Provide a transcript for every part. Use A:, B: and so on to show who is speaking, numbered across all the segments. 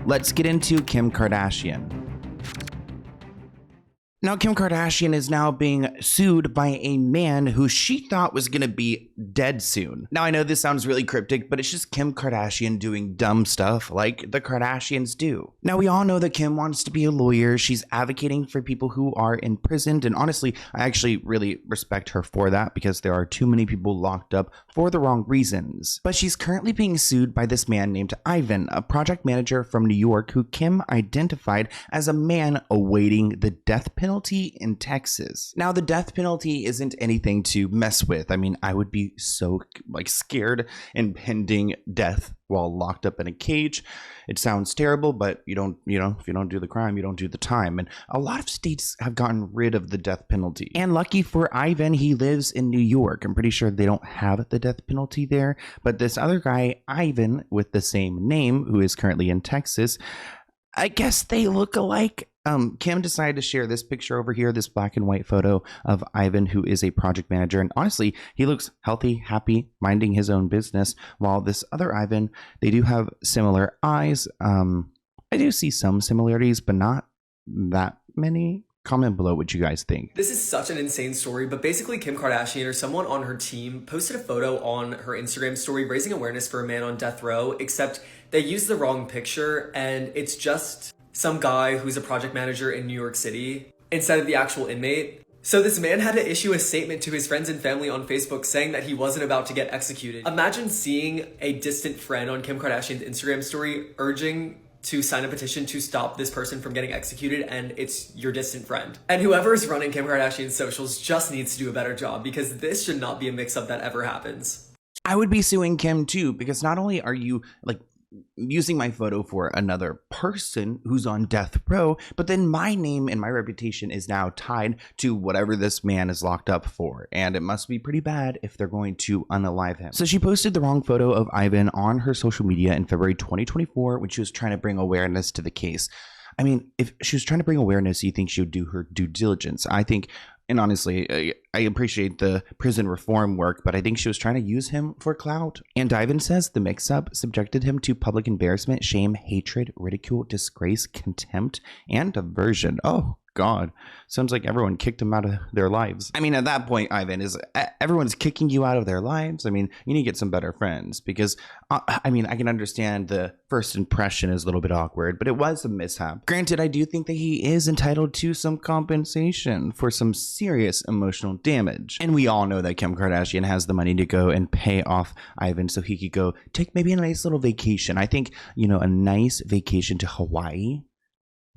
A: let's get into Kim Kardashian. Now, Kim Kardashian is now being sued by a man who she thought was going to be dead soon. Now, I know this sounds really cryptic, but it's just Kim Kardashian doing dumb stuff like the Kardashians do. Now, we all know that Kim wants to be a lawyer. She's advocating for people who are imprisoned. And honestly, I actually really respect her for that because there are too many people locked up for the wrong reasons. But she's currently being sued by this man named Ivan, a project manager from New York who Kim identified as a man awaiting the death penalty in Texas. Now, the death penalty isn't anything to mess with. I mean, I would be so scared impending death while locked up in a cage. It sounds terrible, but if you don't do the crime, you don't do the time. And a lot of states have gotten rid of the death penalty. And lucky for Ivan, he lives in New York. I'm pretty sure they don't have the death penalty there. But this other guy, Ivan, with the same name, who is currently in Texas, I guess they look alike. Kim decided to share this picture over here, this black and white photo of Ivan, who is a project manager. And honestly, he looks healthy, happy, minding his own business. While this other Ivan, they do have similar eyes. I do see some similarities, but not that many. Comment below what you guys think.
B: This is such an insane story, but basically Kim Kardashian or someone on her team posted a photo on her Instagram story raising awareness for a man on death row, except they used the wrong picture and it's just some guy who's a project manager in New York City instead of the actual inmate. So this man had to issue a statement to his friends and family on Facebook saying that he wasn't about to get executed. Imagine seeing a distant friend on Kim Kardashian's Instagram story urging to sign a petition to stop this person from getting executed, and it's your distant friend. And whoever is running Kim Kardashian's socials just needs to do a better job because this should not be a mix-up that ever happens.
A: I would be suing Kim too, because not only are you using my photo for another person who's on death row, but then my name and my reputation is now tied to whatever this man is locked up for. And it must be pretty bad if they're going to unalive him. So she posted the wrong photo of Ivan on her social media in February 2024 when she was trying to bring awareness to the case. I mean, if she was trying to bring awareness, you think she would do her due diligence. I think, and honestly, I appreciate the prison reform work, but I think she was trying to use him for clout. And Ivan says the mix-up subjected him to public embarrassment, shame, hatred, ridicule, disgrace, contempt, and aversion. Oh, God. Sounds like everyone kicked him out of their lives. I mean, at that point, Ivan, everyone's kicking you out of their lives. I mean, you need to get some better friends because, I mean, I can understand the first impression is a little bit awkward, but it was a mishap. Granted, I do think that he is entitled to some compensation for some serious emotional damage. And we all know that Kim Kardashian has the money to go and pay off Ivan so he could go take maybe a nice little vacation. I think, a nice vacation to Hawaii.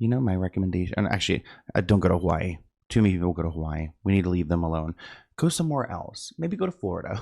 A: My recommendation, and actually, don't go to Hawaii. Too many people go to Hawaii. We need to leave them alone. Go somewhere else. Maybe go to Florida.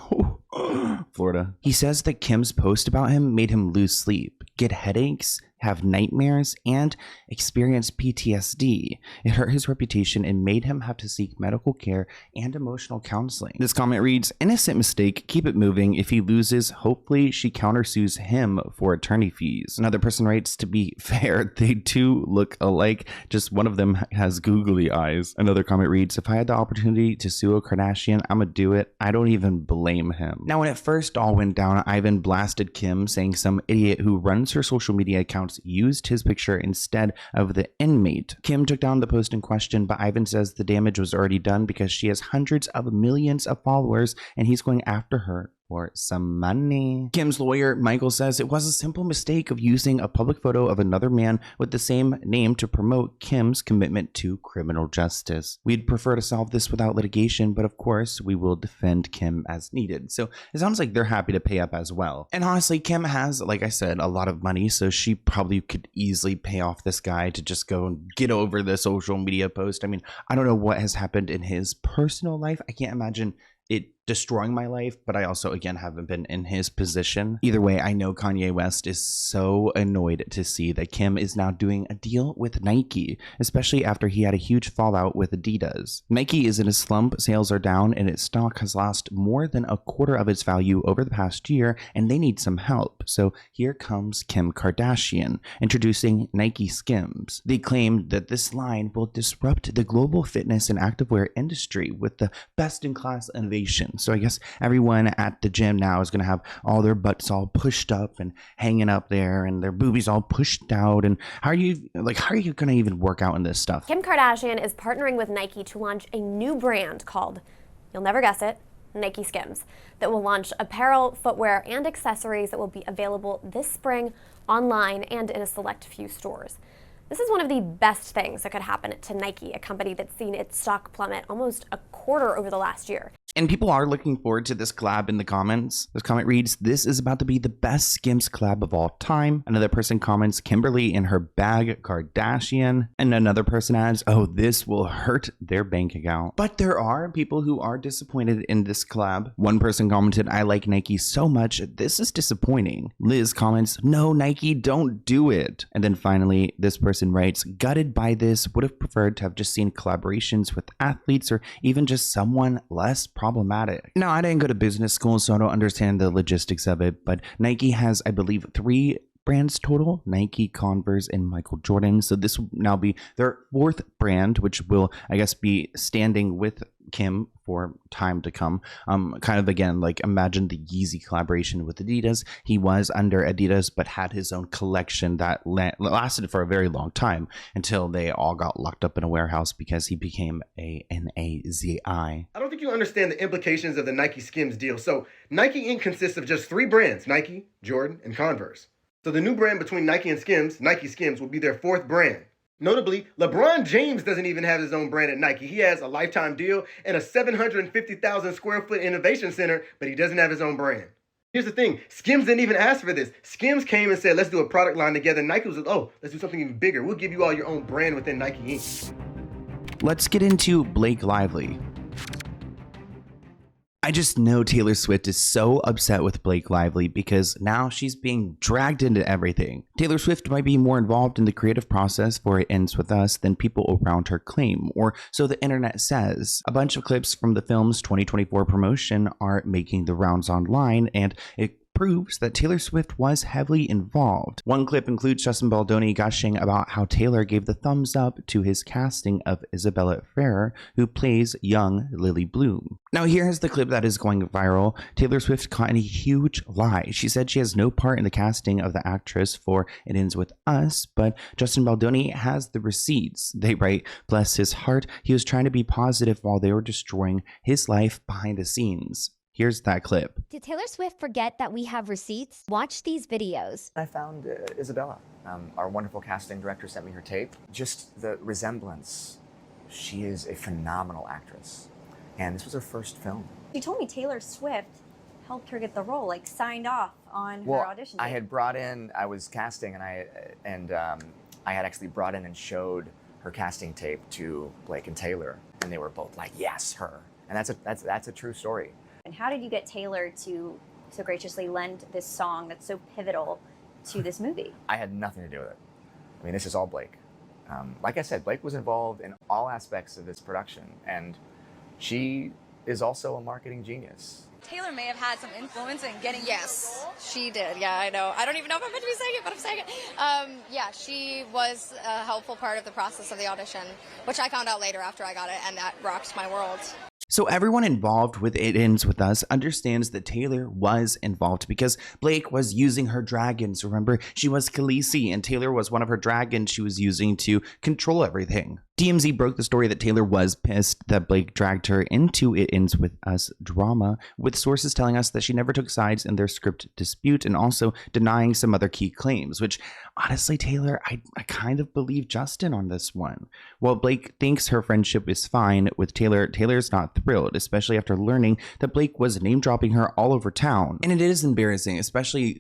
A: Florida. He says that Kim's post about him made him lose sleep, get headaches, have nightmares, and experience PTSD. It hurt his reputation and made him have to seek medical care and emotional counseling. This comment reads, innocent mistake, keep it moving. If he loses, hopefully she countersues him for attorney fees. Another person writes, to be fair, they do look alike, just one of them has googly eyes. Another comment reads, if I had the opportunity to sue a Kardashian, I'ma do it. I don't even blame him. Now, when it first all went down, Ivan blasted Kim, saying some idiot who runs her social media accounts used his picture instead of the inmate. Kim took down the post in question, but Ivan says the damage was already done because she has hundreds of millions of followers and he's going after her for some money. Kim's lawyer, Michael, says it was a simple mistake of using a public photo of another man with the same name to promote Kim's commitment to criminal justice. We'd prefer to solve this without litigation, but of course, we will defend Kim as needed. So it sounds like they're happy to pay up as well. And honestly, Kim has, like I said, a lot of money, so she probably could easily pay off this guy to just go and get over the social media post. I mean, I don't know what has happened in his personal life. I can't imagine it destroying my life, but I also, again, haven't been in his position. Either way, I know Kanye West is so annoyed to see that Kim is now doing a deal with Nike, especially after he had a huge fallout with Adidas. Nike is in a slump, sales are down, and its stock has lost more than a quarter of its value over the past year, and they need some help. So here comes Kim Kardashian, introducing Nike Skims. They claim that this line will disrupt the global fitness and activewear industry with the best-in-class innovation. gym. So I guess everyone at the gym now is going to have all their butts all pushed up and hanging up there and their boobies all pushed out. And how are you going to even work out in this stuff?
C: Kim Kardashian is partnering with Nike to launch a new brand called, you'll never guess it, Nike Skims, that will launch apparel, footwear, and accessories that will be available this spring online and in a select few stores. This is one of the best things that could happen to Nike, a company that's seen its stock plummet almost a quarter over the last year.
A: And people are looking forward to this collab in the comments. This comment reads, "This is about to be the best Skims collab of all time." Another person comments, "Kimberly in her bag, Kardashian." And another person adds, "Oh, this will hurt their bank account." But there are people who are disappointed in this collab. One person commented, "I like Nike so much. This is disappointing." Liz comments, "No, Nike, don't do it." And then finally, this person writes, "Gutted by this. Would have preferred to have just seen collaborations with athletes or even just someone less problematic." Now, I didn't go to business school, so I don't understand the logistics of it, but Nike has, I believe, 3 brands total: Nike, Converse, and Michael Jordan. So this will now be their 4th brand, which will, I guess, be standing with Kim for time to come. Kind of, again, like imagine the Yeezy collaboration with Adidas. He was under Adidas but had his own collection that lasted for a very long time until they all got locked up in a warehouse because he became a Nazi.
D: I don't think you understand the implications of the Nike Skims deal. So Nike Inc. consists of just 3 brands: Nike, Jordan, and Converse. So the new brand between Nike and Skims, Nike Skims, will be their 4th brand. Notably, LeBron James doesn't even have his own brand at Nike. He has a lifetime deal and a 750,000 square foot innovation center, but he doesn't have his own brand. Here's the thing, Skims didn't even ask for this. Skims came and said, let's do a product line together. Nike was like, oh, let's do something even bigger. We'll give you all your own brand within Nike Inc.
A: Let's get into Blake Lively. I just know Taylor Swift is so upset with Blake Lively because now she's being dragged into everything. Taylor Swift might be more involved in the creative process for It Ends With Us than people around her claim, or so the internet says. A bunch of clips from the film's 2024 promotion are making the rounds online, and it proves that Taylor Swift was heavily involved. One clip includes Justin Baldoni gushing about how Taylor gave the thumbs up to his casting of Isabella Ferrer, who plays young Lily Bloom. Now here's the clip that is going viral. Taylor Swift caught in a huge lie. She said she has no part in the casting of the actress for It Ends With Us, but Justin Baldoni has the receipts. They write, "Bless his heart, he was trying to be positive while they were destroying his life behind the scenes." Here's that clip.
E: Did Taylor Swift forget that we have receipts? Watch these videos.
F: I found Isabella. Our wonderful casting director sent me her tape. Just the resemblance. She is a phenomenal actress. And this was her first film.
G: She told me Taylor Swift helped her get the role, like signed off on her audition.
F: I had brought in, I was casting, and I had actually brought in and showed her casting tape to Blake and Taylor, and they were both like, "Yes, her." And that's a true story.
G: And how did you get Taylor to so graciously lend this song that's so pivotal to this movie?
F: I had nothing to do with it. I mean, this is all Blake. Like I said, Blake was involved in all aspects of this production, and she is also a marketing genius.
H: Taylor may have had some influence in getting
I: Yes, she did. Yeah, I know. I don't even know if I'm meant to be saying it, but I'm saying it. Yeah, she was a helpful part of the process of the audition, which I found out later after I got it, and that rocked my world.
A: So everyone involved with It Ends With Us understands that Taylor was involved because Blake was using her dragons. Remember, she was Khaleesi and Taylor was one of her dragons she was using to control everything. TMZ broke the story that Taylor was pissed that Blake dragged her into It Ends With Us drama, with sources telling us that she never took sides in their script dispute and also denying some other key claims, which honestly, Taylor, I kind of believe Justin on this one. While Blake thinks her friendship is fine with Taylor, Taylor's not thrilled, especially after learning that Blake was name dropping her all over town. And it is embarrassing, especially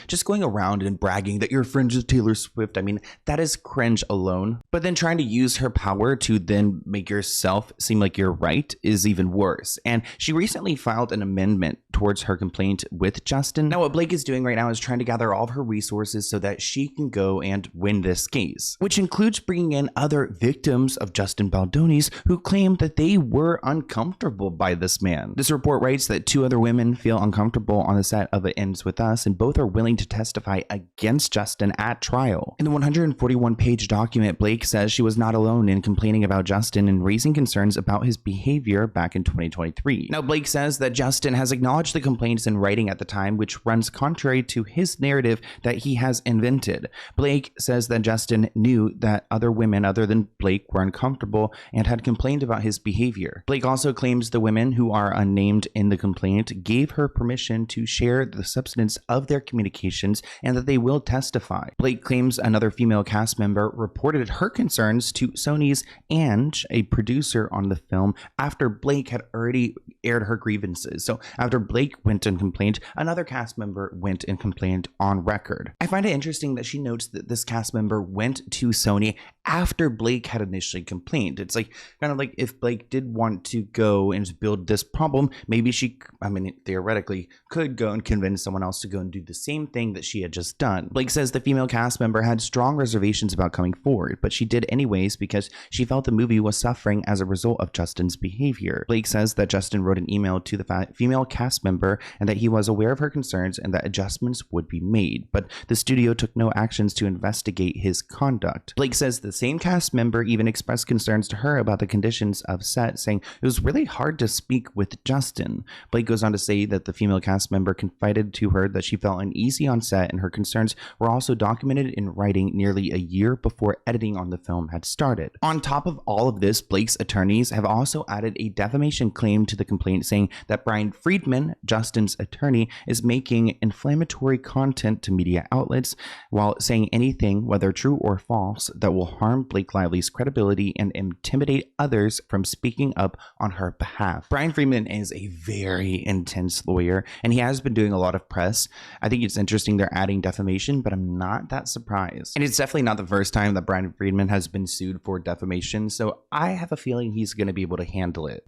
A: just going around and bragging that you're friends with Taylor Swift. I mean, that is cringe alone. But then trying to use her power to then make yourself seem like you're right is even worse. And she recently filed an amendment towards her complaint with Justin. Now, what Blake is doing right now is trying to gather all of her resources so that she can go and win this case, which includes bringing in other victims of Justin Baldoni's who claim that they were uncomfortable by this man. This report writes that 2 other women feel uncomfortable on the set of It Ends With Us, and both are willing to testify against Justin at trial. In the 141-page document, Blake says she was was not alone in complaining about Justin and raising concerns about his behavior back in 2023. Now, Blake says that Justin has acknowledged the complaints in writing at the time, which runs contrary to his narrative that he has invented. Blake says that Justin knew that other women other than Blake were uncomfortable and had complained about his behavior. Blake also claims the women, who are unnamed in the complaint, gave her permission to share the substance of their communications and that they will testify. Blake claims another female cast member reported her concerns to Sony's Ange, a producer on the film, after Blake had already aired her grievances. So after Blake went and complained, another cast member went and complained on record. I find it interesting that she notes that this cast member went to Sony after Blake had initially complained. It's like kind of like if Blake did want to go and build this problem, maybe she, theoretically, could go and convince someone else to go and do the same thing that she had just done. Blake says the female cast member had strong reservations about coming forward, but she did anyways because she felt the movie was suffering as a result of Justin's behavior. Blake says that Justin wrote an email to the female cast member and that he was aware of her concerns and that adjustments would be made, but the studio took no actions to investigate his conduct. Blake says the same cast member even expressed concerns to her about the conditions of set, saying it was really hard to speak with Justin. Blake goes on to say that the female cast member confided to her that she felt uneasy on set and her concerns were also documented in writing nearly a year before editing on the film had started. On top of all of this, Blake's attorneys have also added a defamation claim to the complaint, saying that Brian Friedman, Justin's attorney, is making inflammatory content to media outlets while saying anything, whether true or false, that will harm Blake Lively's credibility and intimidate others from speaking up on her behalf. Brian Friedman is a very intense lawyer, and he has been doing a lot of press. I think it's interesting they're adding defamation, but I'm not that surprised. And it's definitely not the first time that Brian Friedman has been sued for defamation, so I have a feeling he's going to be able to handle it.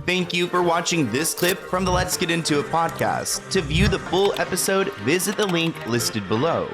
A: Thank you for watching this clip from the Let's Get Into It podcast. To view the full episode, visit the link listed below.